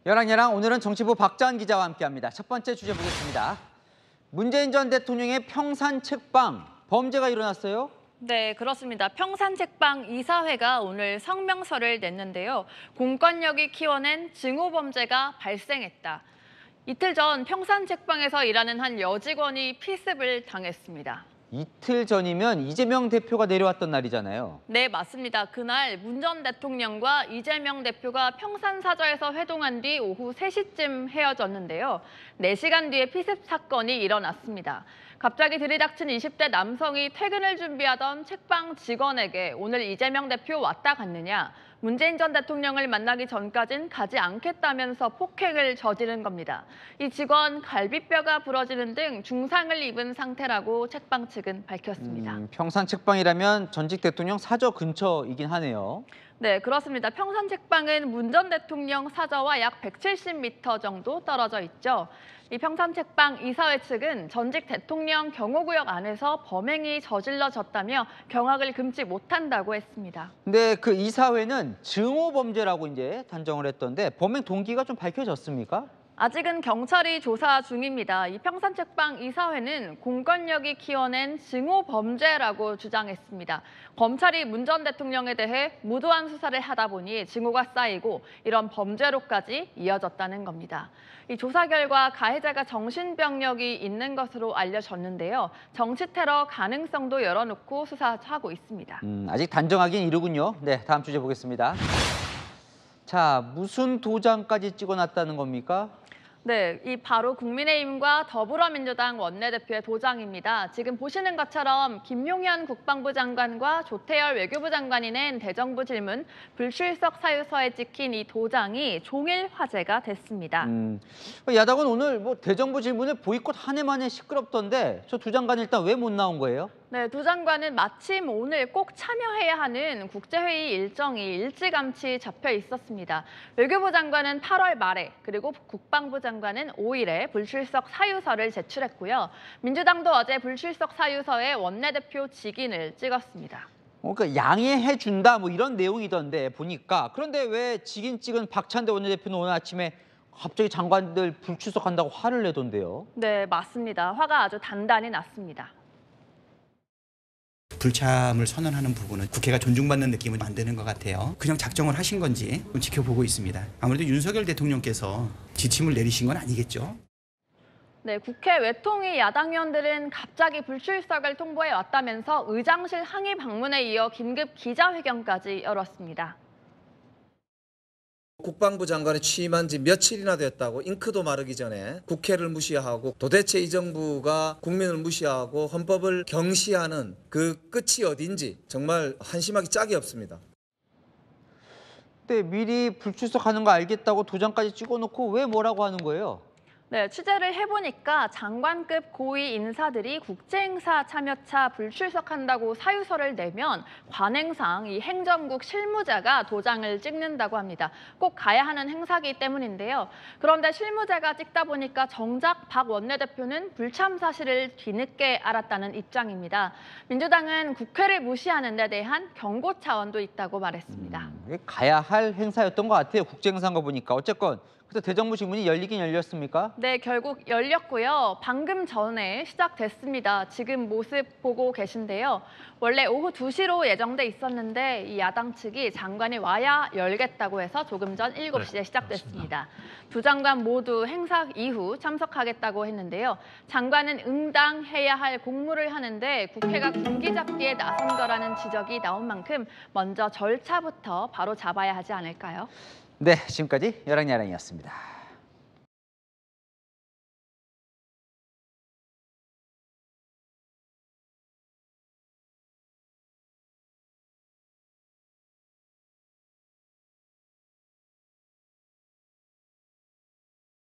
여랑여랑 오늘은 정치부 박자한 기자와 함께합니다. 첫 번째 주제 보겠습니다. 문재인 전 대통령의 평산 책방, 범죄가 일어났어요? 네, 그렇습니다. 평산책방 이사회가 오늘 성명서를 냈는데요. 공권력이 키워낸 증오범죄가 발생했다. 이틀 전 평산책방에서 일하는 한 여직원이 피습을 당했습니다. 이틀 전이면 이재명 대표가 내려왔던 날이잖아요. 네, 맞습니다. 그날 문 전 대통령과 이재명 대표가 평산사저에서 회동한 뒤 오후 3시쯤 헤어졌는데요. 4시간 뒤에 피습 사건이 일어났습니다. 갑자기 들이닥친 20대 남성이 퇴근을 준비하던 책방 직원에게 오늘 이재명 대표 왔다 갔느냐, 문재인 전 대통령을 만나기 전까진 가지 않겠다면서 폭행을 저지른 겁니다. 이 직원 갈비뼈가 부러지는 등 중상을 입은 상태라고 책방 측은 밝혔습니다. 평산 책방이라면 전직 대통령 사저 근처이긴 하네요. 네, 그렇습니다. 평산책방은 문 전 대통령 사저와 약 170m 정도 떨어져 있죠. 이 평산책방 이사회 측은 전직 대통령 경호구역 안에서 범행이 저질러졌다며 경악을 금치 못한다고 했습니다. 근데 그 이사회는 증오범죄라고 이제 단정을 했던데 범행 동기가 좀 밝혀졌습니까? 아직은 경찰이 조사 중입니다. 이 평산책방 이사회는 공권력이 키워낸 증오범죄라고 주장했습니다. 검찰이 문 전 대통령에 대해 무도한 수사를 하다 보니 증오가 쌓이고 이런 범죄로까지 이어졌다는 겁니다. 이 조사 결과 가해자가 정신병력이 있는 것으로 알려졌는데요. 정치 테러 가능성도 열어놓고 수사하고 있습니다. 아직 단정하긴 이르군요. 네, 다음 주제 보겠습니다. 자, 무슨 도장까지 찍어놨다는 겁니까? 네, 이 바로 국민의힘과 더불어민주당 원내대표의 도장입니다. 지금 보시는 것처럼 김용현 국방부 장관과 조태열 외교부 장관이 낸 대정부 질문 불출석 사유서에 찍힌 이 도장이 종일 화제가 됐습니다. 야당은 오늘 대정부 질문에 보이콧 한 해 만에 시끄럽던데 저 두 장관 일단 왜 못 나온 거예요? 네, 두 장관은 마침 오늘 꼭 참여해야 하는 국제회의 일정이 일찌감치 잡혀 있었습니다. 외교부 장관은 8월 말에 그리고 국방부 장관은 5일에 불출석 사유서를 제출했고요. 민주당도 어제 불출석 사유서에 원내대표 직인을 찍었습니다. 그러니까 양해해 준다 이런 내용이던데 보니까. 그런데 왜 직인 찍은 박찬대 원내대표는 오늘 아침에 갑자기 장관들 불출석한다고 화를 내던데요? 네, 맞습니다. 화가 아주 단단히 났습니다. 불참을 선언하는 부분은 국회가 존중받는 느낌은 안 드는 것 같아요. 그냥 작정을 하신 건지 좀 지켜보고 있습니다. 아무래도 윤석열 대통령께서 지침을 내리신 건 아니겠죠? 네, 국회 외통위 야당 의원들은 갑자기 불출석을 통보해 왔다면서 의장실 항의 방문에 이어 긴급 기자회견까지 열었습니다. 국방부 장관이 취임한 지 며칠이나 됐다고 잉크도 마르기 전에 국회를 무시하고 도대체 이 정부가 국민을 무시하고 헌법을 경시하는 그 끝이 어딘지 정말 한심하기 짝이 없습니다. 근데 미리 불출석하는 거 알겠다고 도장까지 찍어놓고 왜 뭐라고 하는 거예요? 네, 취재를 해보니까 장관급 고위 인사들이 국제행사 참여차 불출석한다고 사유서를 내면 관행상 이 행정국 실무자가 도장을 찍는다고 합니다. 꼭 가야 하는 행사기 때문인데요. 그런데 실무자가 찍다 보니까 정작 박 원내대표는 불참 사실을 뒤늦게 알았다는 입장입니다. 민주당은 국회를 무시하는 데 대한 경고 차원도 있다고 말했습니다. 가야 할 행사였던 것 같아요. 국제행사인 거 보니까. 어쨌건 그때 대정부 질문이 열리긴 열렸습니까? 네, 결국 열렸고요. 방금 전에 시작됐습니다. 지금 모습 보고 계신데요. 원래 오후 2시로 예정돼 있었는데 이 야당 측이 장관이 와야 열겠다고 해서 조금 전 7시에 시작됐습니다. 두 장관 모두 행사 이후 참석하겠다고 했는데요. 장관은 응당해야 할 공무를 하는데 국회가 군기잡기에 나선 거라는 지적이 나온 만큼 먼저 절차부터 바로 잡아야 하지 않을까요? 네, 지금까지 여랑야랑이었습니다.